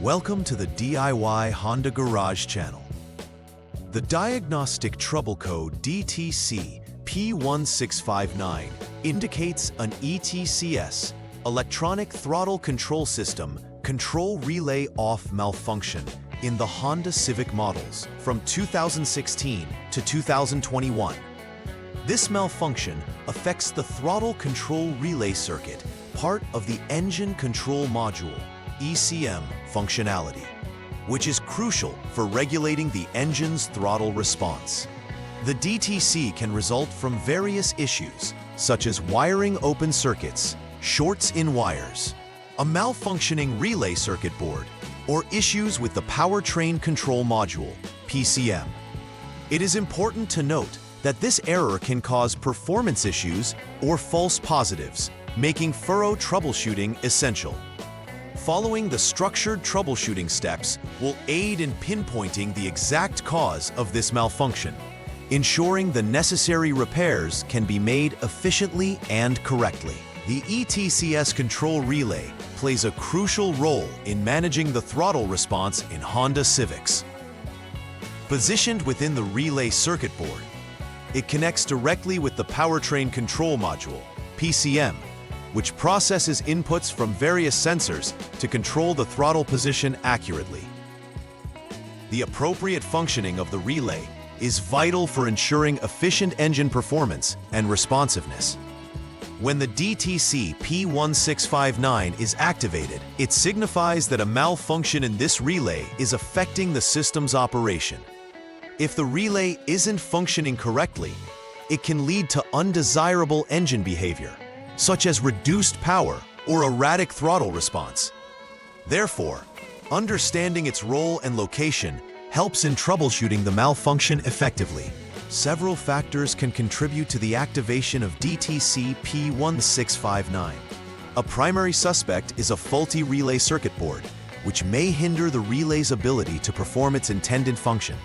Welcome to the DIY Honda Garage channel. The Diagnostic Trouble Code DTC P1659 indicates an ETCS, Electronic Throttle Control System, control relay off malfunction in the Honda Civic models from 2016 to 2021. This malfunction affects the throttle control relay circuit, part of the engine control module, ECM functionality, which is crucial for regulating the engine's throttle response. The DTC can result from various issues, such as wiring open circuits, shorts in wires, a malfunctioning relay circuit board, or issues with the powertrain control module, PCM. It is important to note that this error can cause performance issues or false positives, making thorough troubleshooting essential. Following the structured troubleshooting steps will aid in pinpointing the exact cause of this malfunction, ensuring the necessary repairs can be made efficiently and correctly. The ETCS control relay plays a crucial role in managing the throttle response in Honda Civics. Positioned within the relay circuit board, it connects directly with the powertrain control module, PCM, which processes inputs from various sensors to control the throttle position accurately. The appropriate functioning of the relay is vital for ensuring efficient engine performance and responsiveness. When the DTC P1659 is activated, it signifies that a malfunction in this relay is affecting the system's operation. If the relay isn't functioning correctly, it can lead to undesirable engine behavior, such as reduced power or erratic throttle response. Therefore, understanding its role and location helps in troubleshooting the malfunction effectively. Several factors can contribute to the activation of DTC P1659. A primary suspect is a faulty relay circuit board, which may hinder the relay's ability to perform its intended function.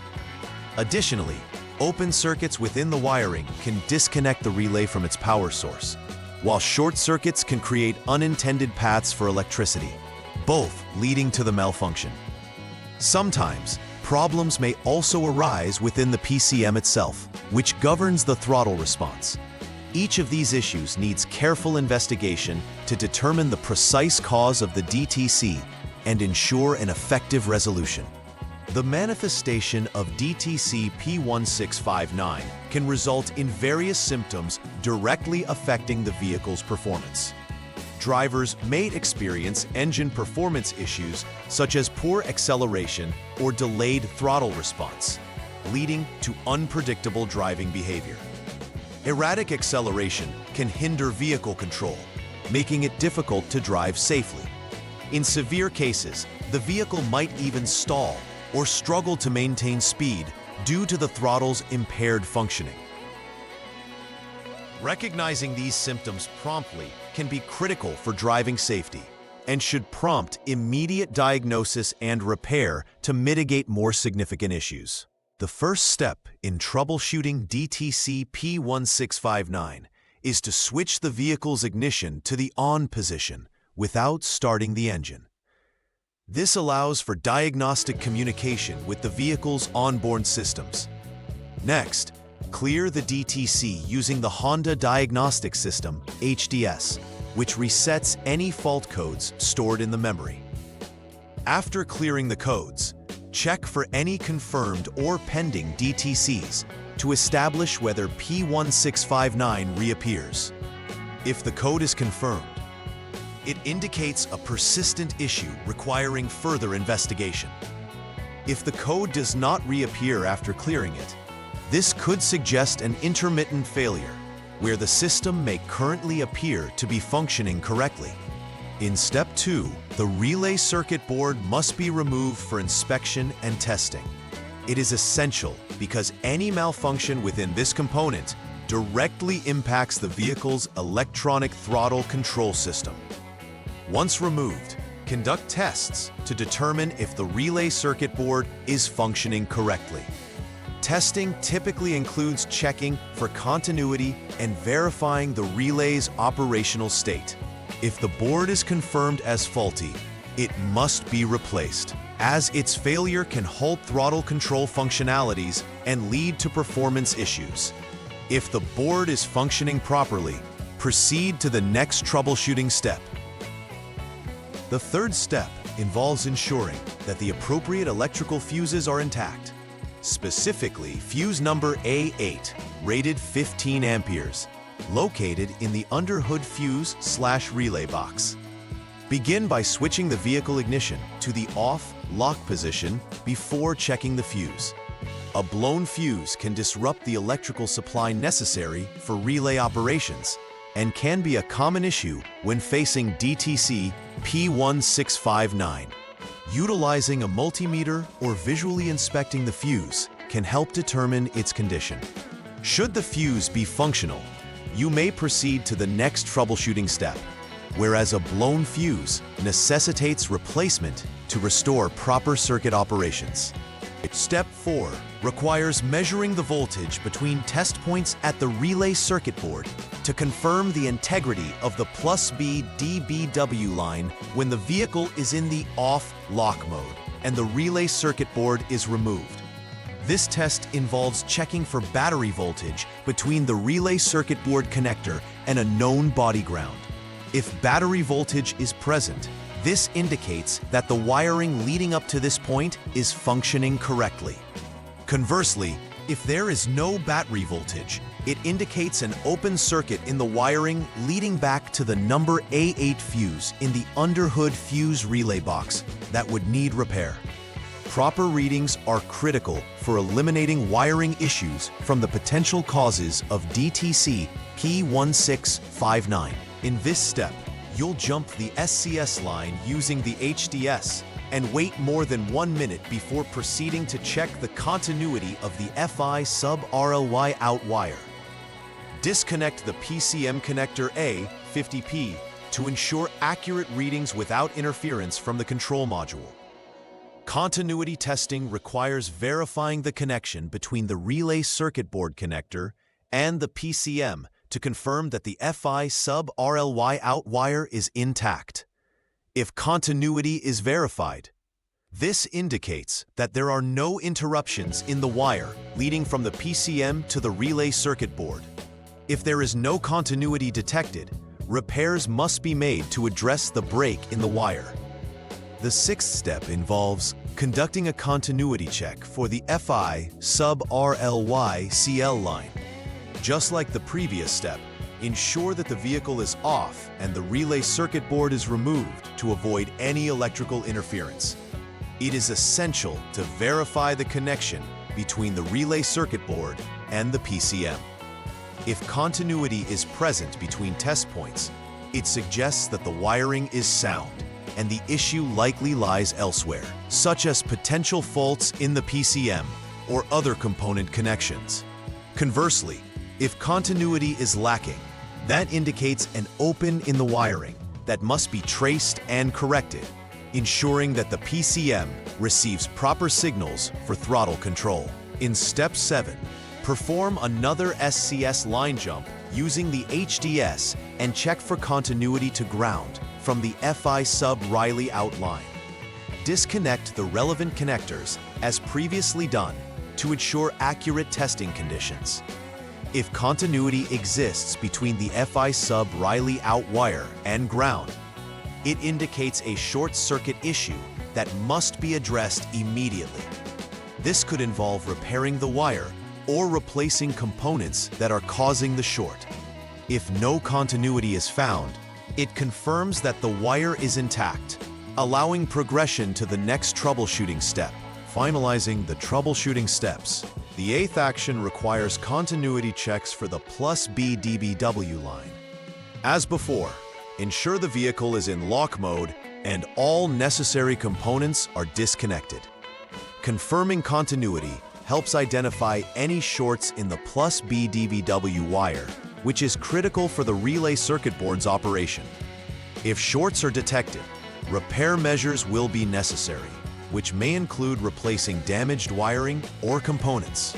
Additionally, open circuits within the wiring can disconnect the relay from its power source, while short circuits can create unintended paths for electricity, both leading to the malfunction. Sometimes, problems may also arise within the PCM itself, which governs the throttle response. Each of these issues needs careful investigation to determine the precise cause of the DTC and ensure an effective resolution. The manifestation of DTC P1659 can result in various symptoms directly affecting the vehicle's performance. Drivers may experience engine performance issues such as poor acceleration or delayed throttle response, leading to unpredictable driving behavior. Erratic acceleration can hinder vehicle control, making it difficult to drive safely. In severe cases, the vehicle might even stall or struggle to maintain speed due to the throttle's impaired functioning. Recognizing these symptoms promptly can be critical for driving safety and should prompt immediate diagnosis and repair to mitigate more significant issues. The first step in troubleshooting DTC P1659 is to switch the vehicle's ignition to the on position without starting the engine. This allows for diagnostic communication with the vehicle's onboard systems. Next, clear the DTC using the Honda Diagnostic System, HDS, which resets any fault codes stored in the memory. After clearing the codes, check for any confirmed or pending DTCs to establish whether P1659 reappears. If the code is confirmed, it indicates a persistent issue requiring further investigation. If the code does not reappear after clearing it, this could suggest an intermittent failure, where the system may currently appear to be functioning correctly. In Step 2, the relay circuit board must be removed for inspection and testing. It is essential because any malfunction within this component directly impacts the vehicle's electronic throttle control system. Once removed, conduct tests to determine if the relay circuit board is functioning correctly. Testing typically includes checking for continuity and verifying the relay's operational state. If the board is confirmed as faulty, it must be replaced, as its failure can halt throttle control functionalities and lead to performance issues. If the board is functioning properly, proceed to the next troubleshooting step. The third step involves ensuring that the appropriate electrical fuses are intact. Specifically, fuse number A8, rated 15 amperes, located in the underhood fuse/relay box. Begin by switching the vehicle ignition to the off lock position before checking the fuse. A blown fuse can disrupt the electrical supply necessary for relay operations and can be a common issue when facing DTC P1659. Utilizing a multimeter or visually inspecting the fuse can help determine its condition. Should the fuse be functional, you may proceed to the next troubleshooting step, whereas a blown fuse necessitates replacement to restore proper circuit operations. Step 4 requires measuring the voltage between test points at the relay circuit board to confirm the integrity of the +B dBW line when the vehicle is in the off lock mode and the relay circuit board is removed. This test involves checking for battery voltage between the relay circuit board connector and a known body ground. If battery voltage is present, this indicates that the wiring leading up to this point is functioning correctly. Conversely, if there is no battery voltage, it indicates an open circuit in the wiring leading back to the number A8 fuse in the underhood fuse relay box that would need repair. Proper readings are critical for eliminating wiring issues from the potential causes of DTC P1659. In this step, you'll jump the SCS line using the HDS and wait more than 1 minute before proceeding to check the continuity of the FI sub-RLY out wire. Disconnect the PCM connector A50P to ensure accurate readings without interference from the control module. Continuity testing requires verifying the connection between the relay circuit board connector and the PCM to confirm that the FI sub-RLY out wire is intact. If continuity is verified, this indicates that there are no interruptions in the wire leading from the PCM to the relay circuit board. If there is no continuity detected, repairs must be made to address the break in the wire. The sixth step involves conducting a continuity check for the FI sub-RLY CL line. Just like the previous step, ensure that the vehicle is off and the relay circuit board is removed to avoid any electrical interference. It is essential to verify the connection between the relay circuit board and the PCM. If continuity is present between test points, it suggests that the wiring is sound and the issue likely lies elsewhere, such as potential faults in the PCM or other component connections. Conversely, if continuity is lacking, that indicates an open in the wiring that must be traced and corrected, ensuring that the PCM receives proper signals for throttle control. In Step 7, perform another SCS line jump using the HDS and check for continuity to ground from the FI sub-Riley out line. Disconnect the relevant connectors as previously done to ensure accurate testing conditions. If continuity exists between the FI sub-Riley out wire and ground, it indicates a short circuit issue that must be addressed immediately. This could involve repairing the wire or replacing components that are causing the short. If no continuity is found, it confirms that the wire is intact, allowing progression to the next troubleshooting step. Finalizing the troubleshooting steps, the eighth action requires continuity checks for the +B dBW line. As before, ensure the vehicle is in lock mode and all necessary components are disconnected. Confirming continuity helps identify any shorts in the +B dBW wire, which is critical for the relay circuit board's operation. If shorts are detected, repair measures will be necessary, which may include replacing damaged wiring or components.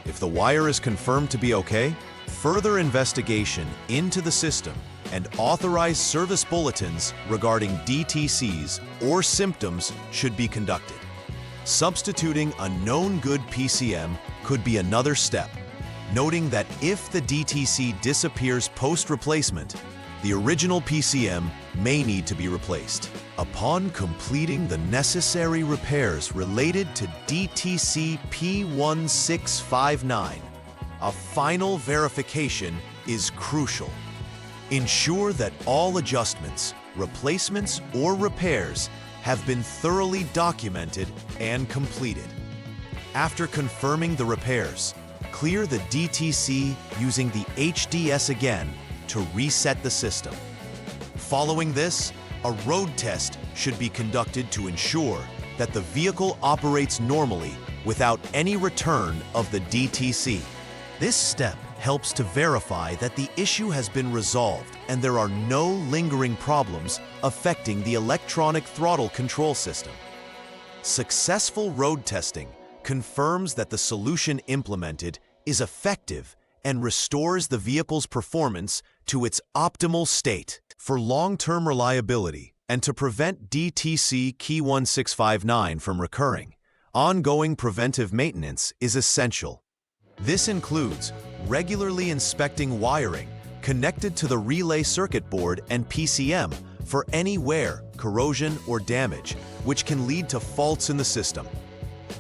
If the wire is confirmed to be okay, further investigation into the system and authorized service bulletins regarding DTCs or symptoms should be conducted. Substituting a known good PCM could be another step, noting that if the DTC disappears post-replacement, the original PCM may need to be replaced. Upon completing the necessary repairs related to DTC P1659, a final verification is crucial. Ensure that all adjustments, replacements, or repairs have been thoroughly documented and completed. After confirming the repairs, clear the DTC using the HDS again to reset the system. Following this, a road test should be conducted to ensure that the vehicle operates normally without any return of the DTC. This step helps to verify that the issue has been resolved and there are no lingering problems affecting the electronic throttle control system. Successful road testing confirms that the solution implemented is effective and restores the vehicle's performance to its optimal state. For long-term reliability and to prevent DTC P1659 from recurring, ongoing preventive maintenance is essential. This includes regularly inspecting wiring connected to the relay circuit board and PCM for any wear, corrosion, or damage, which can lead to faults in the system.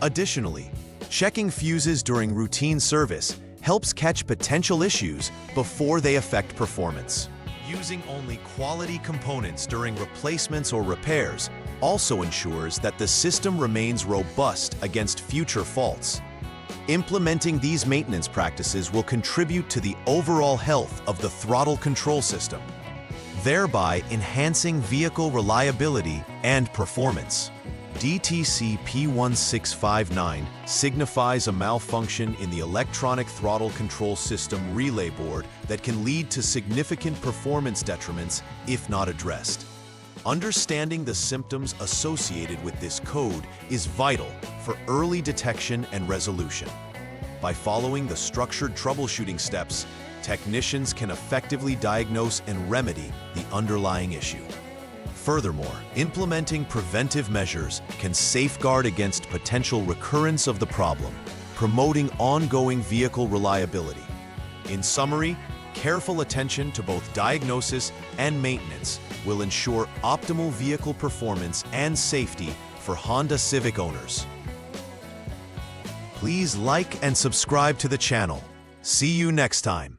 Additionally, checking fuses during routine service helps catch potential issues before they affect performance. Using only quality components during replacements or repairs also ensures that the system remains robust against future faults. Implementing these maintenance practices will contribute to the overall health of the throttle control system, thereby enhancing vehicle reliability and performance. DTC P1659 signifies a malfunction in the Electronic Throttle Control System relay board that can lead to significant performance detriments if not addressed. Understanding the symptoms associated with this code is vital for early detection and resolution. By following the structured troubleshooting steps, technicians can effectively diagnose and remedy the underlying issue. Furthermore, implementing preventive measures can safeguard against potential recurrence of the problem, promoting ongoing vehicle reliability. In summary, careful attention to both diagnosis and maintenance will ensure optimal vehicle performance and safety for Honda Civic owners. Please like and subscribe to the channel. See you next time.